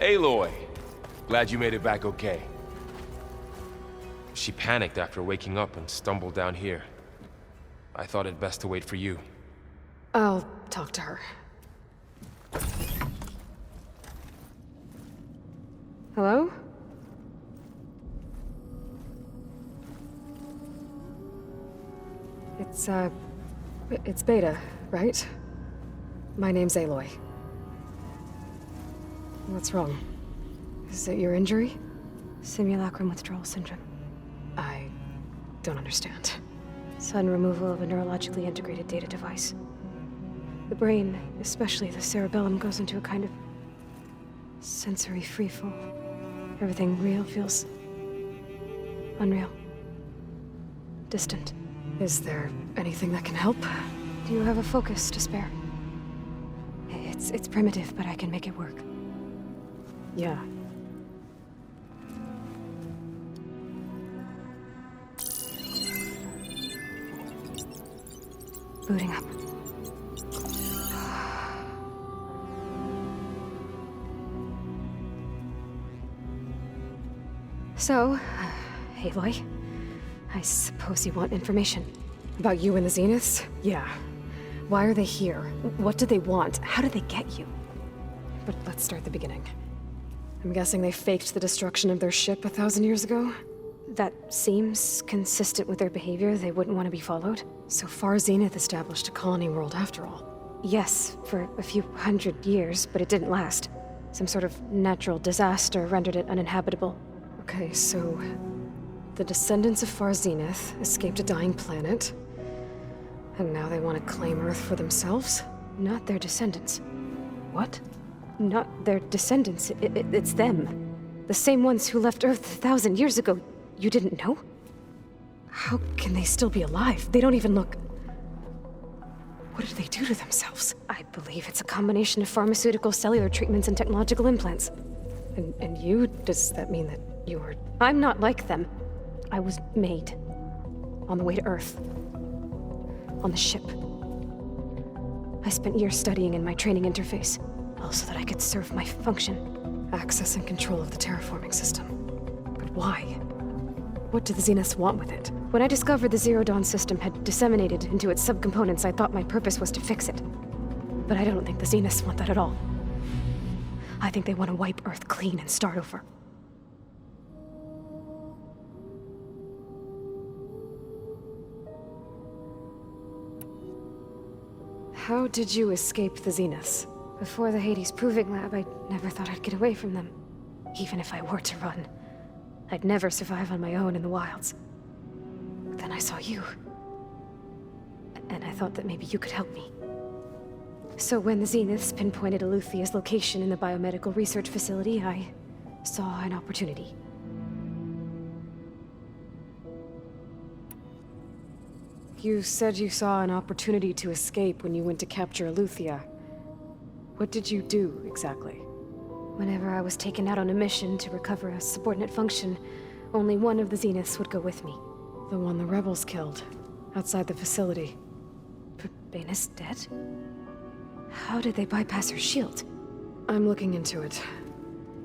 Aloy! Glad you made it back okay. She panicked after waking up and stumbled down here. I thought it best to wait for you. I'll talk to her. Hello? It's Beta, right? My name's Aloy. What's wrong? Is it your injury? Simulacrum withdrawal syndrome. I don't understand. Sudden removal of a neurologically integrated data device. The brain, especially the cerebellum, goes into a kind of sensory freefall. Everything real feels unreal. Distant. Is there anything that can help? Do you have a focus to spare? It's primitive, but I can make it work. Yeah. Booting up. So, Aloy, I suppose you want information. About you and the Zeniths? Yeah. Why are they here? What do they want? How did they get you? But let's start at the beginning. I'm guessing they faked the destruction of their ship 1,000 years ago? That seems consistent with their behavior. They wouldn't want to be followed. So far, Zenith established a colony world after all. Yes, for a few hundred years, but it didn't last. Some sort of natural disaster rendered it uninhabitable. Okay, so the descendants of Far Zenith escaped a dying planet, and now they want to claim Earth for themselves? Not their descendants. What? Not their descendants. It's them. The same ones who left Earth 1,000 years ago. You didn't know? How can they still be alive? They don't even look... What did they do to themselves? I believe it's a combination of pharmaceutical, cellular treatments, and technological implants. And you? Does that mean that you were... I'm not like them. I was made. On the way to Earth. On the ship. I spent years studying in my training interface, all so that I could serve my function. Access and control of the terraforming system. But why? What do the Zeniths want with it? When I discovered the Zero Dawn system had disseminated into its subcomponents, I thought my purpose was to fix it. But I don't think the Zeniths want that at all. I think they want to wipe Earth clean and start over. How did you escape the Zeniths? Before the Hades Proving Lab, I never thought I'd get away from them. Even if I were to run, I'd never survive on my own in the wilds. Then I saw you. And I thought that maybe you could help me. So when the Zeniths pinpointed Eluthia's location in the biomedical research facility, I saw an opportunity. You said you saw an opportunity to escape when you went to capture Eluthia. What did you do, exactly? Whenever I was taken out on a mission to recover a subordinate function, only one of the Zeniths would go with me. The one the rebels killed, outside the facility. Baina's dead? How did they bypass her shield? I'm looking into it.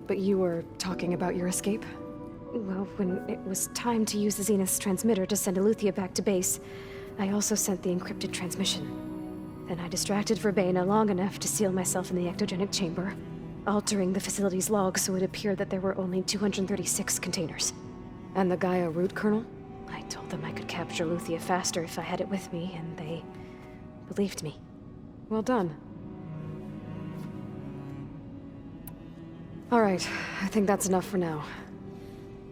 But you were talking about your escape? Well, when it was time to use the Zenith's transmitter to send Eluthia back to base, I also sent the encrypted transmission. Then I distracted Verbena long enough to seal myself in the ectogenic chamber, altering the facility's log so it appeared that there were only 236 containers. And the Gaia root kernel? I told them I could capture Eluthia faster if I had it with me, and they believed me. Well done. All right, I think that's enough for now.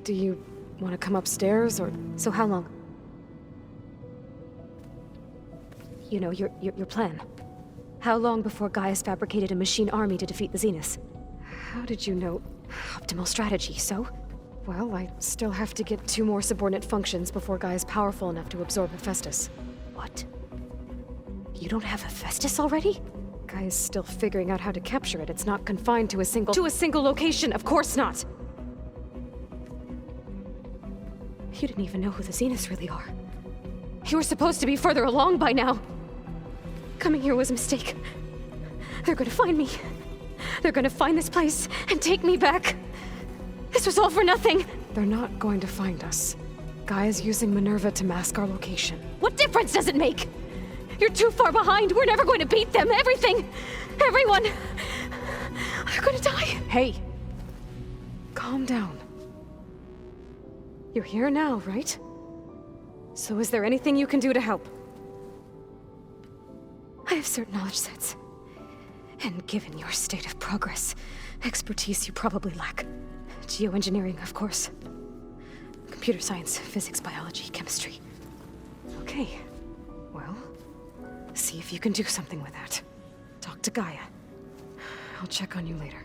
Do you want to come upstairs, or... So how long? You know, your plan. How long before Gaia's fabricated a machine army to defeat the Zeniths? How did you know? Optimal strategy, so? Well, I still have to get 2 more subordinate functions before Gaia's powerful enough to absorb Hephaestus. What? You don't have Hephaestus already? Gaia's still figuring out how to capture it. It's not confined to a single... To a single location! Of course not! You didn't even know who the Zeniths really are. You were supposed to be further along by now! Coming here was a mistake. They're gonna find me. They're gonna find this place and take me back. This was all for nothing. They're not going to find us. Gaia's using Minerva to mask our location. What difference does it make? You're too far behind. We're never going to beat them. Everything, everyone, are gonna die. Hey! Calm down. You're here now, right? So is there anything you can do to help? I have certain knowledge sets. And given your state of progress, expertise you probably lack. Geoengineering, of course. Computer science, physics, biology, chemistry. Okay. Well, see if you can do something with that. Talk to Gaia. I'll check on you later.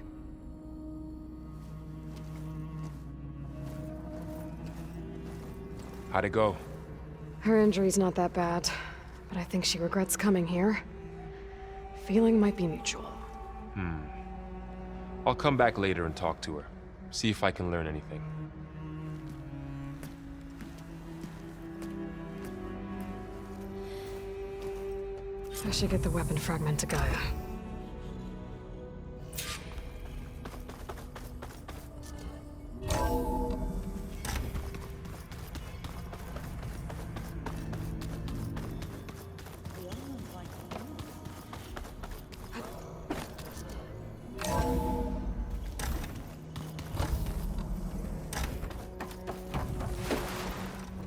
How'd it go? Her injury's not that bad, but I think she regrets coming here. Feeling might be mutual. I'll come back later and talk to her. See if I can learn anything. I should get the weapon fragment to Gaia.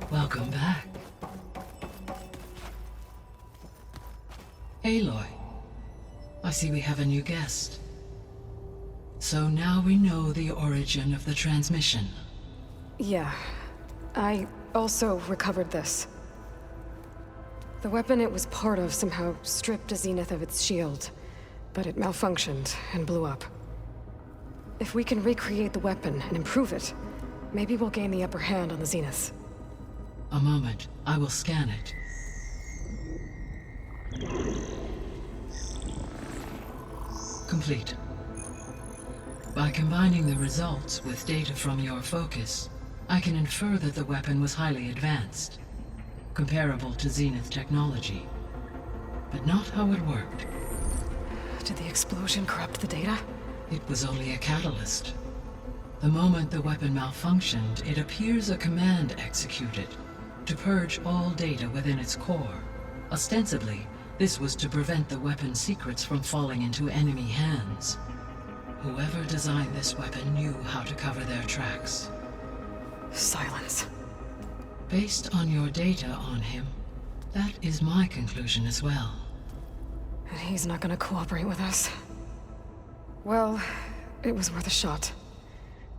Welcome back. Aloy, I see we have a new guest. So now we know the origin of the transmission. Yeah. I also recovered this. The weapon it was part of somehow stripped Zenith of its shield, but it malfunctioned and blew up. If we can recreate the weapon and improve it, maybe we'll gain the upper hand on the Zeniths. A moment, I will scan it. Complete. By combining the results with data from your focus, I can infer that the weapon was highly advanced, comparable to Zenith technology. But not how it worked. Did the explosion corrupt the data? It was only a catalyst. The moment the weapon malfunctioned, it appears a command executed to purge all data within its core. Ostensibly, this was to prevent the weapon's secrets from falling into enemy hands. Whoever designed this weapon knew how to cover their tracks. Silence. Based on your data on him, that is my conclusion as well. And he's not gonna cooperate with us. Well, it was worth a shot.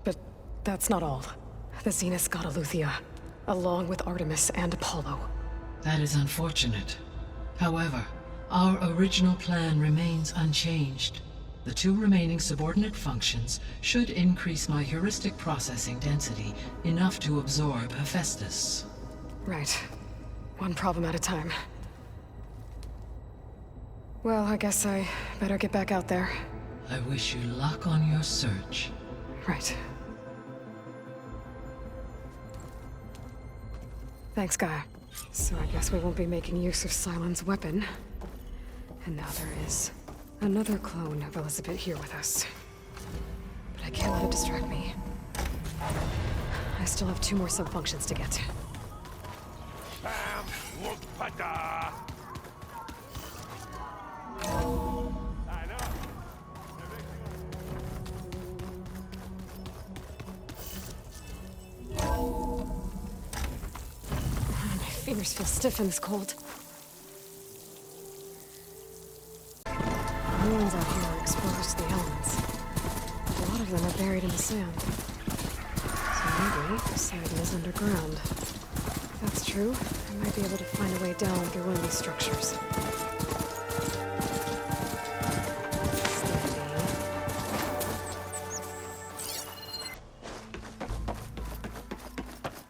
But that's not all. The Zeniths got Eleuthia, along with Artemis and Apollo. That is unfortunate. However, our original plan remains unchanged. The two remaining subordinate functions should increase my heuristic processing density enough to absorb Hephaestus. Right. One problem at a time. Well, I guess I better get back out there. I wish you luck on your search. Right. Thanks, Gaia. So I guess we won't be making use of Cylon's weapon. And now there is another clone of Elizabeth here with us. But I can't let it distract me. I still have 2 more sub-functions to get. My fingers feel stiff in this cold. The ruins out here are exposed to the elements. A lot of them are buried in the sand. So maybe Poseidon is underground. If that's true, I might be able to find a way down through one of these structures.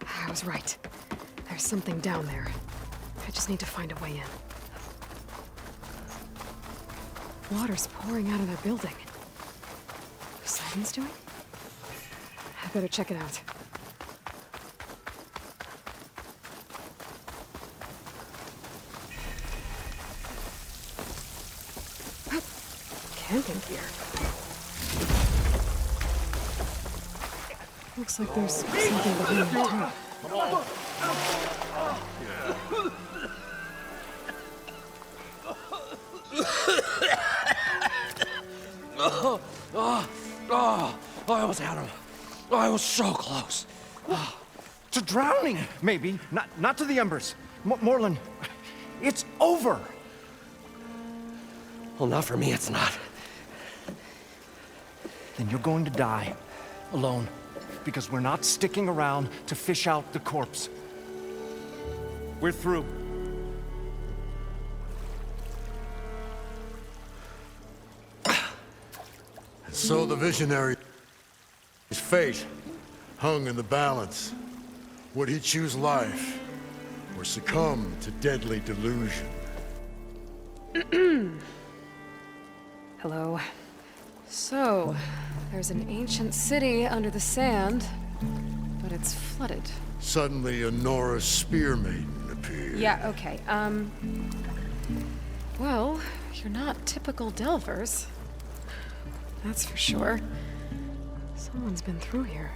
I was right. There's something down there. I just need to find a way in. Water's pouring out of their building. Poseidon's doing? I better check it out. Camping gear. Looks like there's something behind the top. I almost had him. I was so close. To drowning, maybe. Not to the embers. Morlund, it's over. Well, not for me, it's not. Then you're going to die. Alone. Because we're not sticking around to fish out the corpse. We're through. So the visionary's fate hung in the balance. Would he choose life, or succumb to deadly delusion? Hello. So, there's an ancient city under the sand, but it's flooded. Suddenly, a Nora spear maiden appeared. Yeah, okay, well, you're not typical Delvers. That's for sure. Someone's been through here.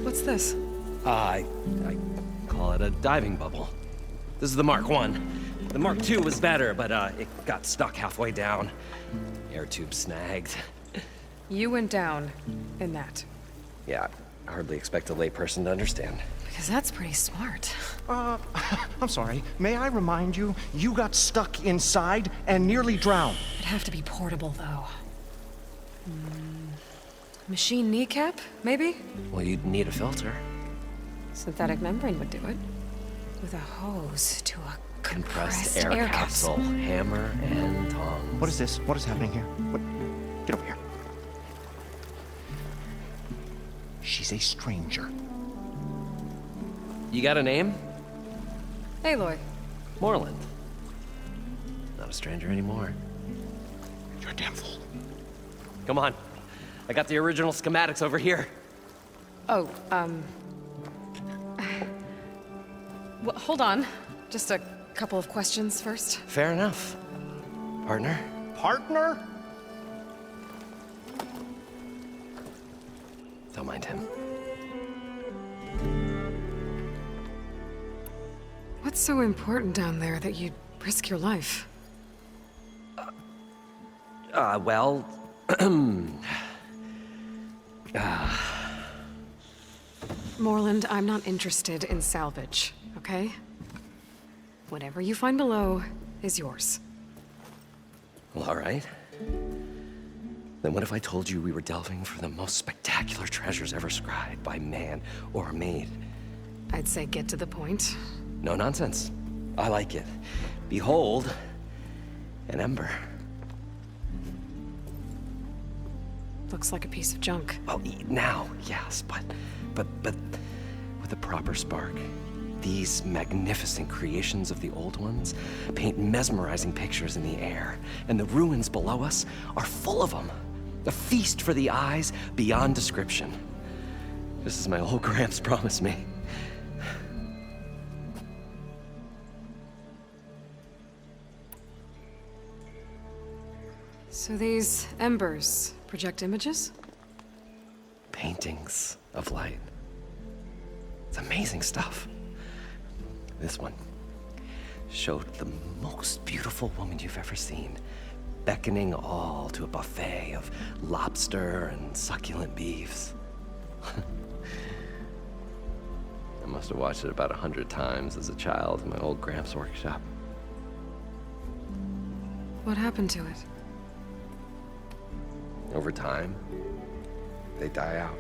What's this? I call it a diving bubble. This is the Mark I. The Mark II was better, but it got stuck halfway down. Air tube snagged. You went down in that. Yeah, I hardly expect a layperson to understand. Because that's pretty smart. I'm sorry. May I remind you, you got stuck inside and nearly drowned. It'd have to be portable, though. Machine kneecap, maybe? Well, you'd need a filter. Synthetic membrane would do it. With a hose to a Compressed air capsule. Hammer and tongs. What is this? What is happening here? What? Get over here. She's a stranger. You got a name? Aloy. Morlund. Not a stranger anymore. You're a damn fool. Come on. I got the original schematics over here. Oh, well, hold on. Just a couple of questions first. Fair enough. Partner? Partner? Don't mind him. What's so important down there that you'd risk your life? Well... Morlund, I'm not interested in salvage, okay? Whatever you find below is yours. Well, all right. Then what if I told you we were delving for the most spectacular treasures ever scribed by man or maid? I'd say get to the point. No nonsense. I like it. Behold, an ember. Looks like a piece of junk. Oh, now, yes, but with a proper spark. These magnificent creations of the old ones paint mesmerizing pictures in the air, and the ruins below us are full of them. A feast for the eyes beyond description. Just as my old Gramps promised me. So these embers project images? Paintings of light. It's amazing stuff. This one showed the most beautiful woman you've ever seen, beckoning all to a buffet of lobster and succulent beefs. I must have watched it about 100 times as a child in my old Gramps workshop. What happened to it? Over time, they die out.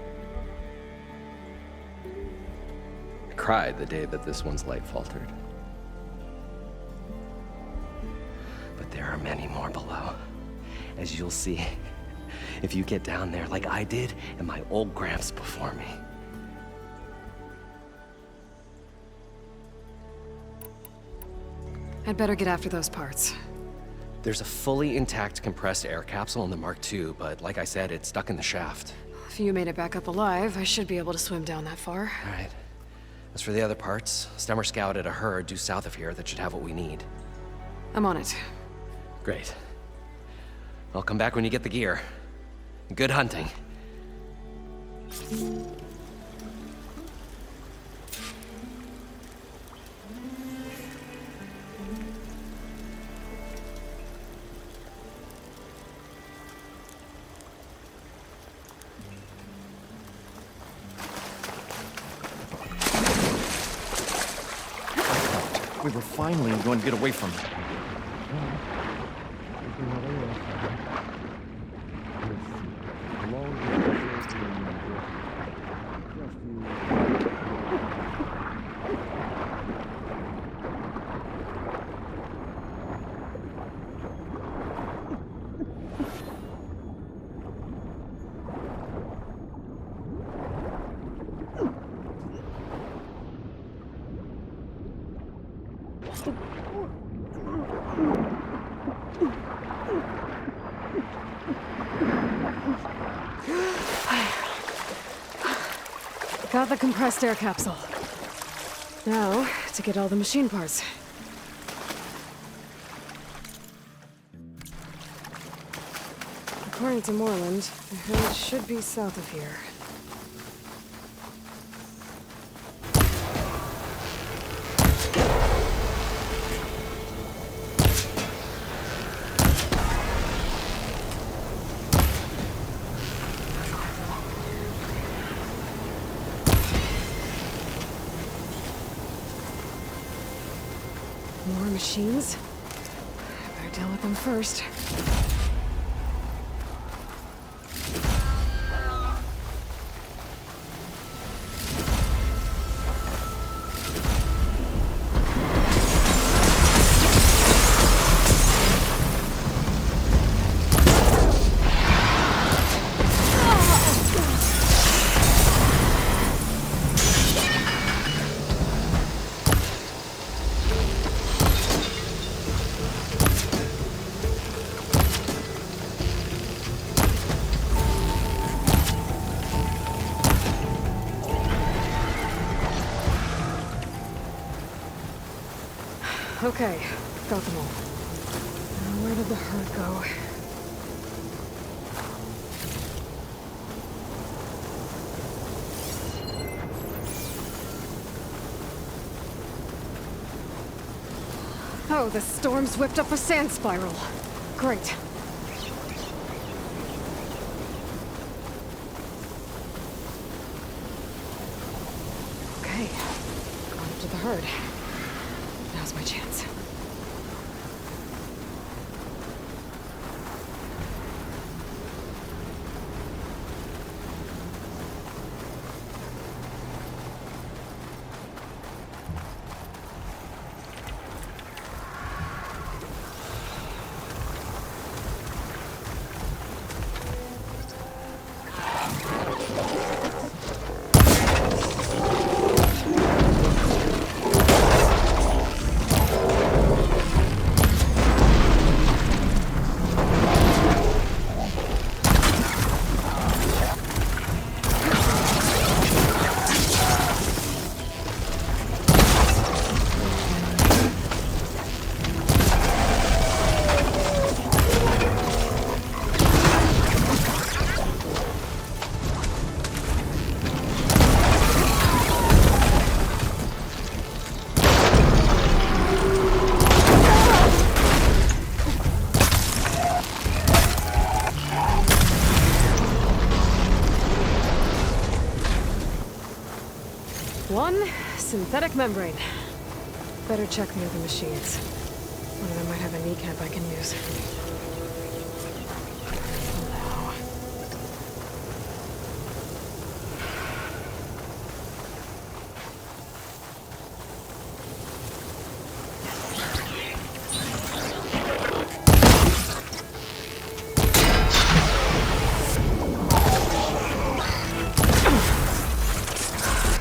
I cried the day that this one's light faltered. But there are many more below, as you'll see if you get down there like I did and my old Gramps before me. I'd better get after those parts. There's a fully intact compressed air capsule in the Mark II, but like I said, it's stuck in the shaft. If you made it back up alive, I should be able to swim down that far. All right. As for the other parts, Stemmer scouted a herd due south of here that should have what we need. I'm on it. Great. I'll come back when you get the gear. Good hunting. We were finally going to get away from it. Got the compressed air capsule. Now, to get all the machine parts. According to Moreland, the hood should be south of here. More machines? I better deal with them first. Okay, got them all. Now where did the herd go? Oh, the storm's whipped up a sand spiral. Great. Okay, on up to the herd. Now's my chance. One synthetic membrane. Better check the other machines. One of them might have a kneecap I can use.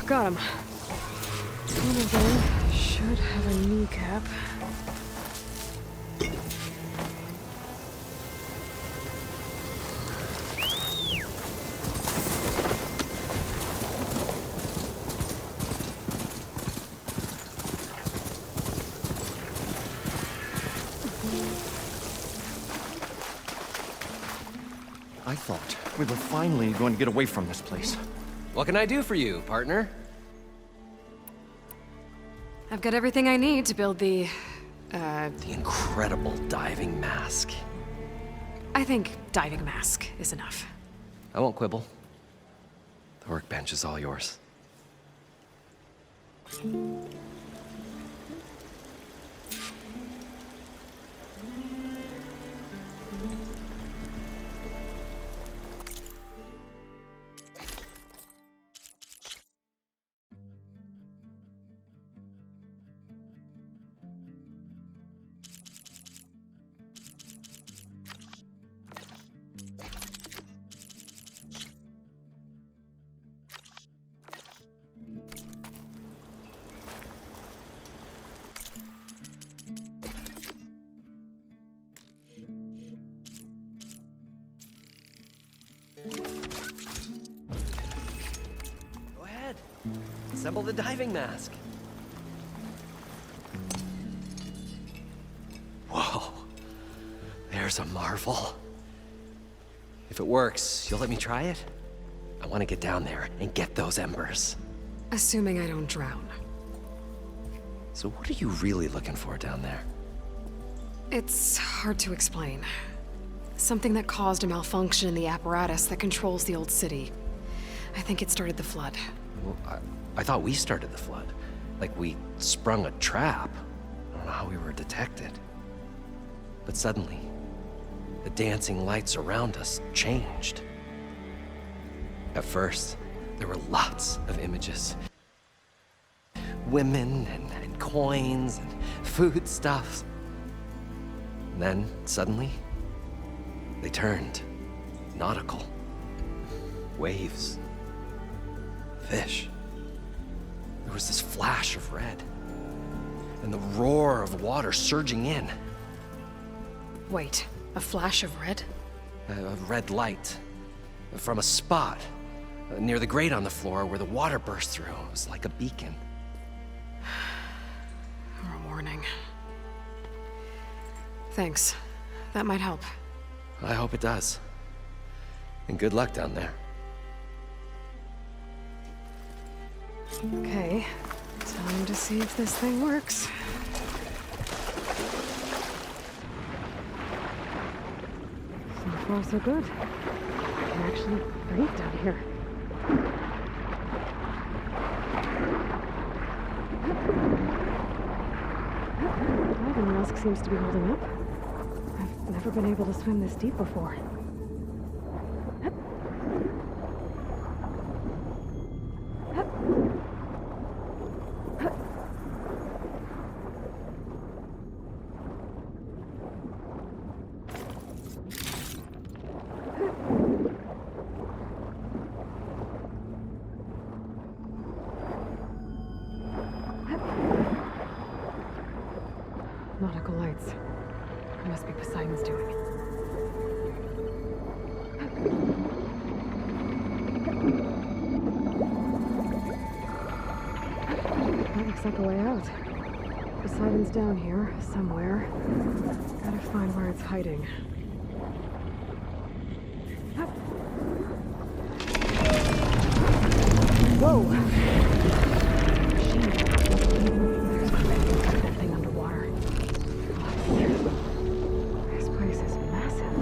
Got him. One of them should have a kneecap. I thought we were finally going to get away from this place. What can I do for you, partner? I've got everything I need to build the incredible diving mask. I think diving mask is enough. I won't quibble. The workbench is all yours. Go ahead. Assemble the diving mask. Whoa. There's a marvel. If it works, you'll let me try it? I want to get down there and get those embers. Assuming I don't drown. So what are you really looking for down there? It's hard to explain. Something that caused a malfunction in the apparatus that controls the old city. I think it started the flood. Well, I thought we started the flood. Like we sprung a trap. I don't know how we were detected. But suddenly, the dancing lights around us changed. At first, there were lots of images. Women and coins and foodstuffs. And then, suddenly, they turned nautical. Waves. Fish. There was this flash of red. And the roar of water surging in. Wait, a flash of red? A red light. From a spot near the grate on the floor where the water burst through. It was like a beacon. Or a warning. Thanks. That might help. I hope it does. And good luck down there. Okay. Time to see if this thing works. So far, so good. I can actually breathe down here. The diving mask seems to be holding up. I've never been able to swim this deep before. Nautical lights. It must be Poseidon's doing. That looks like a way out. Poseidon's down here, somewhere. Gotta find where it's hiding. Whoa! That thing underwater. This place is massive.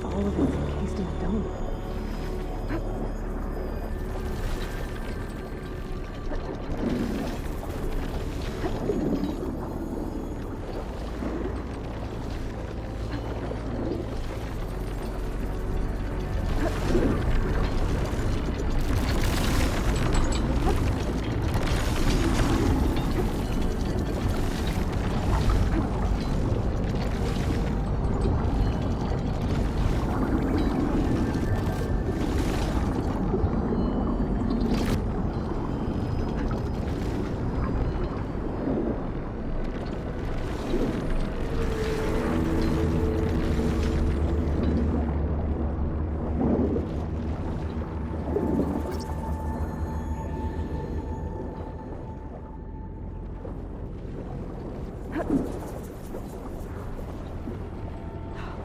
All of it's encased in a dome.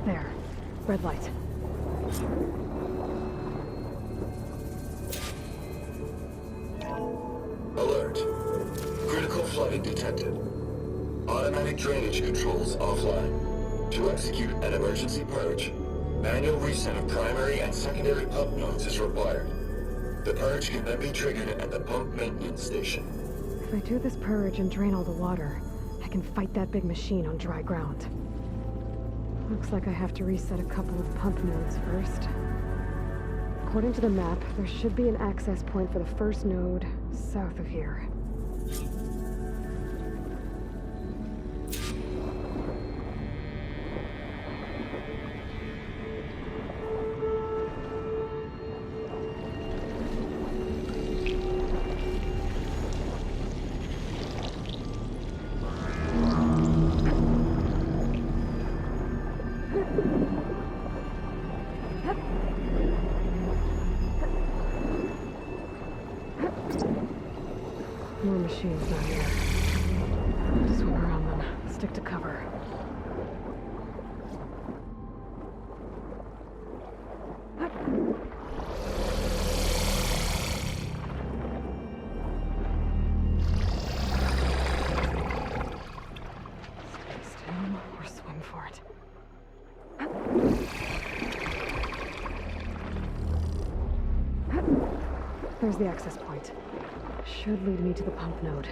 There. Red light. Overloading detected. Automatic drainage controls offline. To execute an emergency purge, manual reset of primary and secondary pump nodes is required. The purge can then be triggered at the pump maintenance station. If I do this purge and drain all the water, I can fight that big machine on dry ground. Looks like I have to reset a couple of pump nodes first. According to the map, there should be an access point for the first node south of here. More machines down here. Just swing around them. Stick to cover. Stay still or swing for it. There's the access point. Should lead me to the pump node.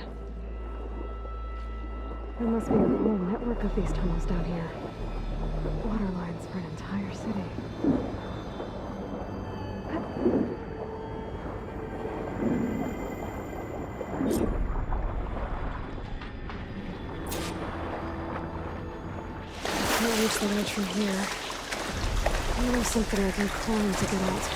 There must be a whole network of these tunnels down here. Water lines for an entire city. Can't reach the ledge from here. I know something I can climb to get out.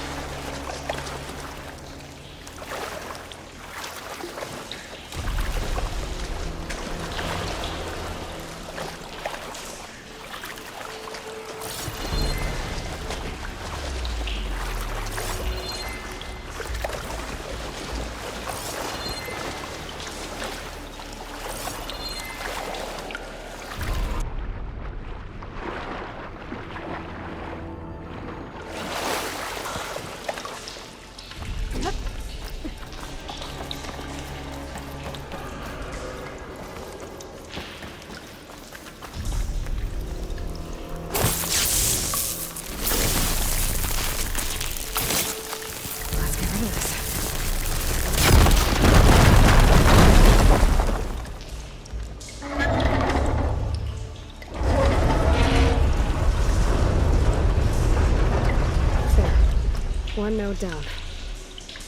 One node down.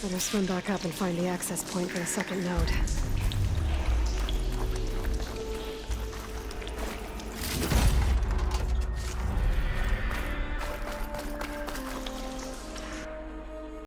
Better swim back up and find the access point for the second node.